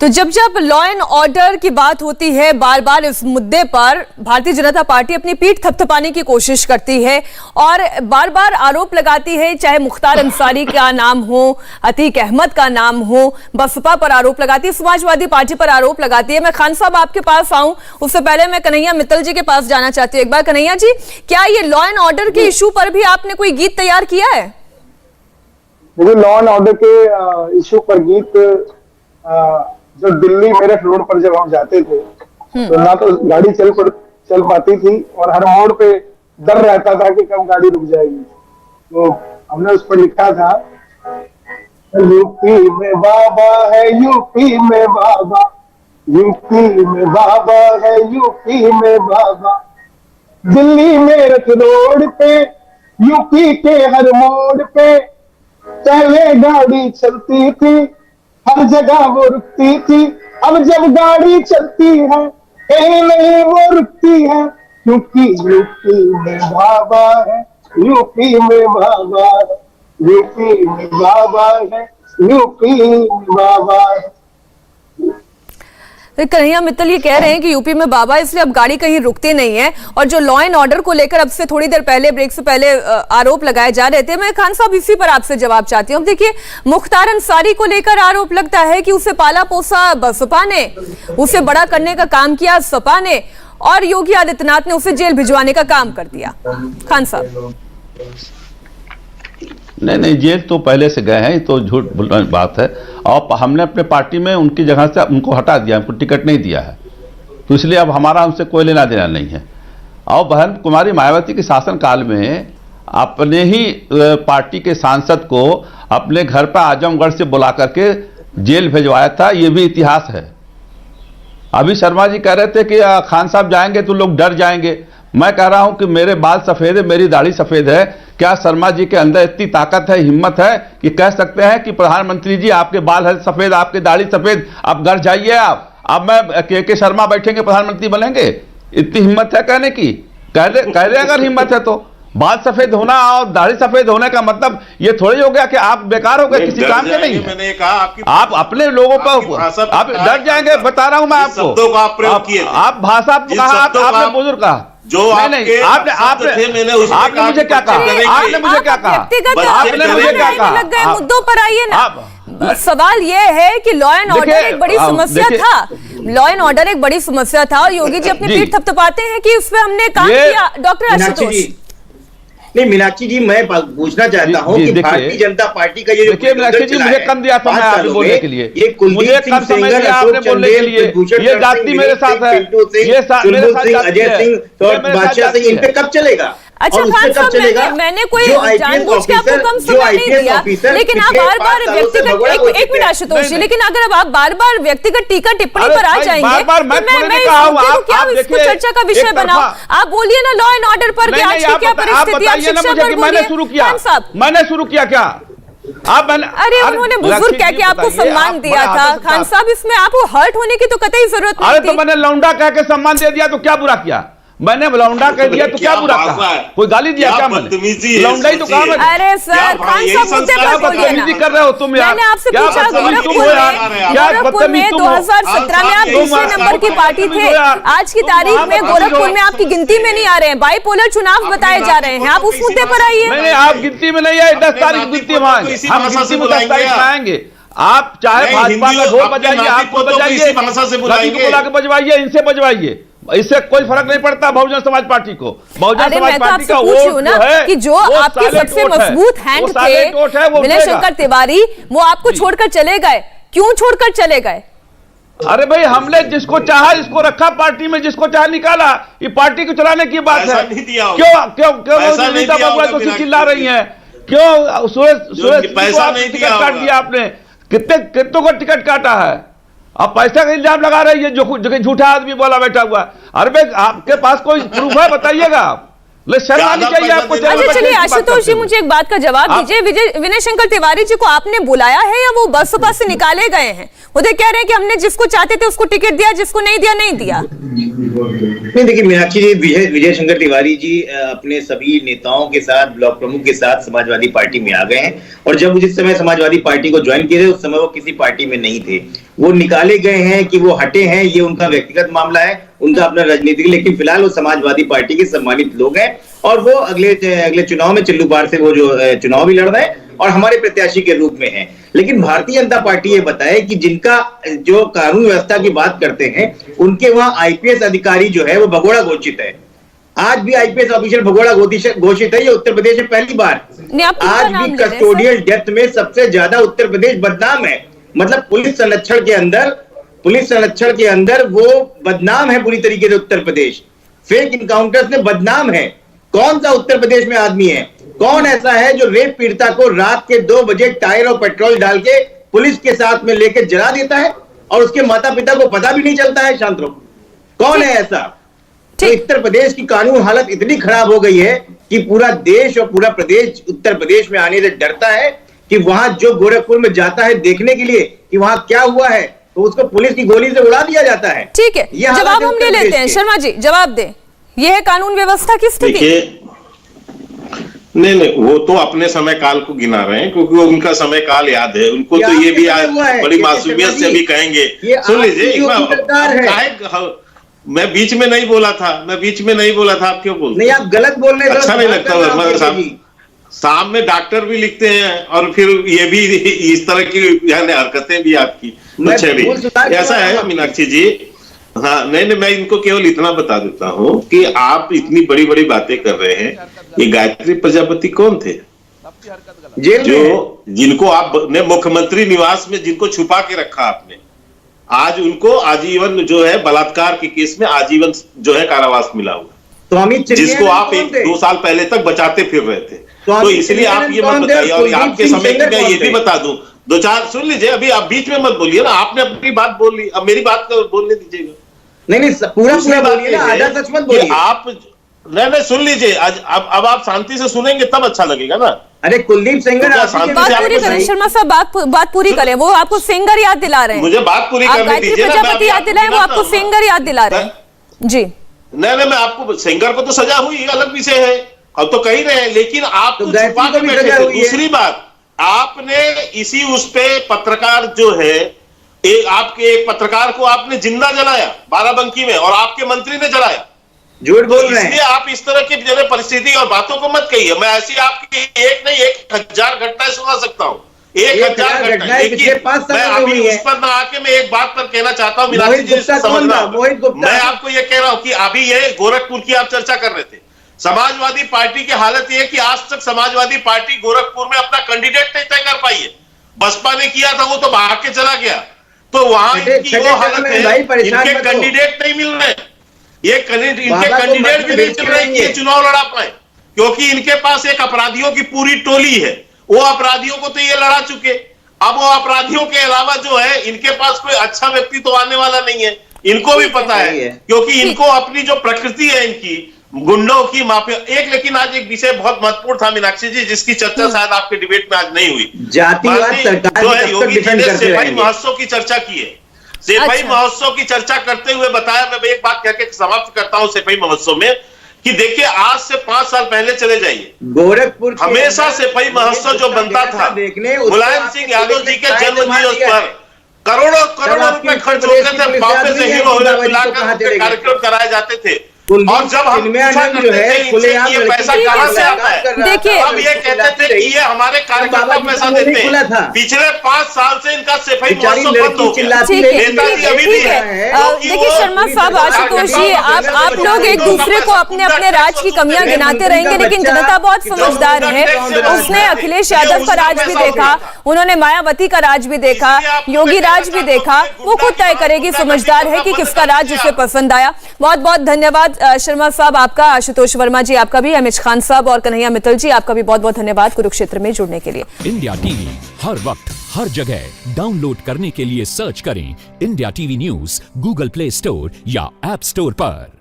तो जब जब लॉ एंड ऑर्डर की बात होती है, बार बार इस मुद्दे पर भारतीय जनता पार्टी अपनी पीठ थपथपाने की कोशिश करती है और बार बार आरोप लगाती है, चाहे मुख्तार अंसारी का नाम हो, अतीक अहमद का नाम हो, बसपा पर आरोप लगाती है, समाजवादी पार्टी पर आरोप लगाती है। मैं खान साहब आपके पास आऊं उससे पहले मैं कन्हैया मित्तल जी के पास जाना चाहती हूँ। एक बार कन्हैया जी, क्या ये लॉ एंड ऑर्डर के इशू पर भी आपने कोई गीत तैयार किया है? मुझे लॉ एंड ऑर्डर के इशू पर गीत जो दिल्ली मेरठ रोड पर जब हम जाते थे तो ना तो गाड़ी चल पाती थी और हर मोड़ पे डर रहता था कि कब गाड़ी रुक जाएगी। तो हमने उस पर लिखा था, यूपी में बाबा है, यूपी में बाबा, यूपी में बाबा है, यूपी में बाबा। दिल्ली मेरठ रोड पे, यूपी के हर मोड़ पे पहले गाड़ी चलती थी, हर जगह वो रुकती थी। अब जब गाड़ी चलती है कहीं नहीं वो रुकती है, क्योंकि यूपी में बाबा है, यूपी में बाबा है, यूपी में बाबा है, यूपी में बाबा है। कन्हैया मित्तल ये कह रहे हैं कि यूपी में बाबा, इसलिए अब गाड़ी कहीं रुकती नहीं है। और जो लॉ एंड ऑर्डर को लेकर अब से थोड़ी देर पहले, ब्रेक से पहले आरोप लगाए जा रहे थे, मैं खान साहब इसी पर आपसे जवाब चाहती हूँ। अब देखिए, मुख्तार अंसारी को लेकर आरोप लगता है कि उसे पाला पोसा बसपा ने, उसे बड़ा करने का काम किया सपा ने और योगी आदित्यनाथ ने उसे जेल भिजवाने का काम कर दिया। खान साहब, नहीं, जेल तो पहले से गए हैं, ये तो झूठ बात है। और हमने अपने पार्टी में उनकी जगह से उनको हटा दिया, उनको टिकट नहीं दिया है, तो इसलिए अब हमारा उनसे कोई लेना देना नहीं है। और बहन कुमारी मायावती के शासनकाल में अपने ही पार्टी के सांसद को अपने घर पर आजमगढ़ से बुला करके जेल भिजवाया था, ये भी इतिहास है। अभी शर्मा जी कह रहे थे कि खान साहब जाएंगे तो लोग डर जाएंगे। मैं कह रहा हूं कि मेरे बाल सफेद है, मेरी दाढ़ी सफेद है। क्या शर्मा जी के अंदर इतनी ताकत है, हिम्मत है कि कह सकते हैं कि प्रधानमंत्री जी आपके बाल है सफेद, आपकी दाढ़ी सफेद, अब घर जाइए आप, अब मैं के शर्मा बैठेंगे प्रधानमंत्री बनेंगे? इतनी हिम्मत है कहने की? कह दे अगर हिम्मत है तो। बाल सफेद होना और दाढ़ी सफेद होने का मतलब ये थोड़ी हो गया कि आप बेकार हो गए, किसी काम के नहीं है। मैंने कहा आप अपने लोगों पर आप डर जाएंगे, बता रहा हूं मैं आपको। आप भाषा कहा, आपने बुजुर्ग कहा जो नहीं, आपने मुझे क्या कहा? आपने मुझे क्या कहा? आपने मुझे क्या कहा? लग गए मुद्दों पर आइए ना। सवाल यह है कि लॉ एंड ऑर्डर एक बड़ी समस्या था, लॉ एंड ऑर्डर एक बड़ी समस्या था और योगी जी अपनी पीठ थपथपाते हैं कि उसमें हमने काम किया। डॉक्टर आशुतोष, नहीं मीनाक्षी जी, मैं पूछना चाहता हूँ कि भारतीय जनता पार्टी का ये देखिए मीनाक्षी जी, मुझे कम दिया समय आपने बोलने के लिए, मुझे कम समय दिया आपने बोलने के लिए। ये जाति मेरे साथ है, ये मेरे साथ अजय सिंह और बादशाह सिंह, इन पे कब चलेगा? अच्छा खान साहब, मैंने कोई जानबूझ के आपको कम समय नहीं दिया, लेकिन आप बार बार व्यक्तिगत, एक मिनट आशुतोष जी, लेकिन अगर आप बार बार व्यक्तिगत टीका टिप्पणी पर आ जाएंगे तो मैं क्या इसको चर्चा का विषय बनाऊं? आप बोलिए ना लॉ एंड ऑर्डर पर, आज की क्या परिस्थिति, आप शिक्षा पर बोलिए। मैंने शुरू किया क्या? अरे उन्होंने बुजुर्ग कह के आपको सम्मान दिया था। खान साहब, इसमें आपको हर्ट होने की तो कतई जरूरत नहीं थी। अरे तो मैंने लौंडा कह के सम्मान दे दिया तो क्या बुरा किया? मैंने लौंडा कह दिया तो क्या बुरा कहा? कोई गाली दिया क्या? मैंने लौंडा ही तो कहा मैंने। अरे सर, खान साहब मुद्दे पर बोलिए ना। कर रहे हो तुम यार? मैंने आपसे पूछा, गोरखपुर में 2017 में आप दूसरे नंबर की पार्टी थे, आज की तारीख में गोरखपुर में आपकी गिनती में नहीं आ रहे हैं, बाइपोलर चुनाव बताए जा रहे हैं। आप उस मुद्दे पर आइए। नहीं, आप गिनती में नहीं आए, 10 तारीख गिनती में आएंगे, हम गिनती में 10 तारीख में आएंगे। आप चाहे भाजपा का ढोल बजाइए, आपको बजाइए, बुला के बजवाइए, इनसे बजवाइए, इससे कोई फर्क नहीं पड़ता बहुजन समाज पार्टी को। बहुजन समाज पार्टी का वोट जो है कि जो आपके सबसे मजबूत हैंड थे विनय शंकर तिवारी, वो आपको छोड़कर चले गए। क्यों छोड़कर चले गए? अरे भाई, हमने जिसको चाहा इसको रखा पार्टी में, जिसको चाहा निकाला। ये पार्टी को चलाने की बात है। क्यों नीता बबुआ तो चिल्ला रही है? क्यों सुरेश पैसा नहीं काट दिया आपने? कितनों को टिकट काटा है? अब पैसा का इल्जाम लगा रही है, जो झूठा आदमी बोला बैठा हुआ। अरे भाई, आपके पास कोई प्रूफ है? बताइएगा आप। शर्म आनी चाहिए आपको। अच्छा चलिए आशुतोष जी, मुझे एक बात का जवाब दीजिए। विनय शंकर तिवारी जी को आपने बुलाया है या वो बसपा से निकाले गए हैं? वो तो कह रहे हैं कि हमने जिसको चाहते थे उसको टिकट दिया, जिसको नहीं दिया नहीं दिया। नहीं, देखिए मीनाक्षी जी, विजय शंकर तिवारी जी अपने सभी नेताओं के साथ, ब्लॉक प्रमुख के साथ समाजवादी पार्टी में आ गए हैं। और जब जिस समय समाजवादी पार्टी को ज्वाइन किए थे उस समय वो किसी पार्टी में नहीं थे। वो निकाले गए हैं कि वो हटे हैं, ये उनका व्यक्तिगत मामला है, उनका अपना राजनीतिक, लेकिन फिलहाल वो समाजवादी पार्टी के सम्मानित लोग हैं और वो अगले चुनाव में चिल्लूपार से वो जो चुनाव भी लड़ रहे हैं और हमारे प्रत्याशी के रूप में हैं। लेकिन भारतीय जनता पार्टी ये बताए कि जिनका जो कानून व्यवस्था की बात करते हैं उनके वहां आईपीएस अधिकारी जो है वो भगोड़ा घोषित है। आज भी आईपीएस ऑफिसर भगोड़ा घोषित है। ये उत्तर प्रदेश में पहली बार। आज भी कस्टोडियल डेथ में सबसे ज्यादा उत्तर प्रदेश बदनाम है। मतलब पुलिस संरक्षण के अंदर वो बदनाम है पूरी तरीके से उत्तर प्रदेश। फेक इनकाउंटर्स में बदनाम है। कौन सा उत्तर प्रदेश में आदमी है, कौन ऐसा है जो रेप पीड़िता को रात के 2 बजे टायर और पेट्रोल डाल के पुलिस के साथ में लेकर जला देता है और उसके माता पिता को पता भी नहीं चलता है? शांत रहो। कौन है ऐसा? तो उत्तर प्रदेश की कानून हालत इतनी खराब हो गई है कि पूरा देश और पूरा प्रदेश उत्तर प्रदेश में आने से डरता है कि वहां जो गोरखपुर में जाता है देखने के लिए कि वहां क्या हुआ है तो उसको पुलिस की गोली से उड़ा दिया जाता है। ठीक है, जवाब हम ले लेते हैं। शर्मा जी जवाब दें, यह है कानून व्यवस्था की स्थिति। नहीं, वो तो अपने समय काल को गिना रहे हैं क्योंकि वो उनका समय काल याद है उनको। तो ये भी आज बड़ी मासूमियत से भी कहेंगे। सुन लीजिए, मैं बीच में नहीं बोला था, आप क्यों बोलते? नहीं, आप गलत बोल रहे हैं। अच्छा नहीं लगता वर्मा साहब। सामने डॉक्टर भी लिखते हैं और फिर ये भी इस तरह की हरकतें भी आपकी। ऐसा है मीनाक्षी जी। हाँ, नहीं, मैं इनको केवल इतना बता देता हूँ कि आप इतनी बड़ी बड़ी बातें कर रहे हैं। ये गायत्री प्रजापति कौन थे जो जिनको आपने मुख्यमंत्री निवास में जिनको छुपा के रखा आपने, आज उनको आजीवन जो है बलात्कार के केस में आजीवन जो है कारावास मिला हुआ, तो अमित जिसको आप 1-2 साल पहले तक बचाते फिर रहे थे। तो इसलिए आप ये मत बताइए। और आपके समय की मैं ये भी बता दूं, 2-4 सुन लीजिए, अभी आप बीच में मत बोलिए ना। आपने अपनी बात बोल ली, अब मेरी बात बोलने दीजिएगा। नहीं, पूरा बोलिए ना, आधा सच मत बोलिए। आप नहीं सुन लीजिए। अब आप शांति से सुनेंगे तब अच्छा लगेगा ना। अरे कुलदीप सेंगर, बात पूरी करें शर्मा साहब, बात पूरी करें। वो आपको सेंगर याद दिला रहे हैं। मुझे बात पूरी करने दीजिए। प्रजापति याद दिलाए, वो आपको सेंगर याद दिला रहे हैं जी। नहीं, मैं आपको सेंगर को तो सजा हुई, अलग विषय है, अब तो कह ही रहे हैं। लेकिन आप तो छुपा के बैठे थे। दूसरी बात, आपने इसी उस पे पत्रकार जो है आपके एक पत्रकार को आपने जिंदा जलाया बाराबंकी में और आपके मंत्री ने जलाया। झूठ बोल रहे हैं। इसलिए आप इस तरह की परिस्थिति और बातों को मत कहिए। मैं ऐसी आपकी एक नहीं 1000 घटनाएं सुना सकता हूँ, 1000 घटनाएं। लेकिन मैं अभी उस पर ना आके मैं एक बात पर कहना चाहता हूँ मीनाक्षी जी, समझना। मैं आपको ये कह रहा हूँ कि अभी ये गोरखपुर की आप चर्चा कर रहे थे। समाजवादी पार्टी की हालत यह कि आज तक समाजवादी पार्टी गोरखपुर में अपना कैंडिडेट नहीं तय कर पाई है। बसपा ने किया था, वो तो भाग के चला गया। तो वहां इनकी वो हालत है, इनके कैंडिडेट नहीं मिल रहे, इनके कैंडिडेट भी नहीं चल रहे कि ये चुनाव लड़ा पाए, क्योंकि इनके पास एक अपराधियों की पूरी टोली है। वो अपराधियों को तो ये लड़ा चुके, अब वो अपराधियों के अलावा जो है इनके पास कोई अच्छा व्यक्ति तो आने वाला नहीं है। इनको भी पता है, क्योंकि इनको अपनी जो प्रकृति है इनकी गुंडों की, माफिया एक। लेकिन आज एक विषय बहुत महत्वपूर्ण था मीनाक्षी जी, जिसकी चर्चा शायद आपके डिबेट में आज नहीं हुई। जातिवाद सरकार जो है योगी जी ने सिपाही महोत्सव की चर्चा की है। सिपाही महोत्सव की चर्चा करते हुए बताया, मैं एक बात कह के समाप्त करता हूं सिपाही महोत्सव में, कि देखिए आज से 5 साल पहले चले जाइए, गोरखपुर हमेशा सिपाही महोत्सव जो बनता था मुलायम सिंह यादव जी के जन्म दिवस पर करोड़ों रुपए खर्च होते थे, वापस से हीरो मिलाकर कार्यक्रम कराए जाते थे। और जब हम जो है ये पैसा कहां से आता है, देखिए अब ये कहते थे कि ये हमारे कार्यकर्ता पैसा देते हैं। पिछले 5 साल से इनका सिपाही महोत्सव बंद हो गया। नेताजी अभी भी है। देखिए शर्मा साहब, आशुतोष जी, आप लोग एक दूसरे को अपने अपने राज की कमियां गिनाते रहेंगे, लेकिन जनता बहुत समझदार है। उसने अखिलेश यादव का राज भी देखा, उन्होंने मायावती का राज भी देखा, योगी राज भी देखा। वो खुद तय करेगी, समझदार है, कि किसका राज उसे पसंद आया। बहुत बहुत धन्यवाद शर्मा साहब आपका, आशुतोष वर्मा जी आपका भी, अमित खान साहब और कन्हैया मित्तल जी आपका भी बहुत बहुत धन्यवाद कुरुक्षेत्र में जुड़ने के लिए। इंडिया टीवी हर वक्त हर जगह डाउनलोड करने के लिए सर्च करें India TV news Google play store या ऐप स्टोर पर।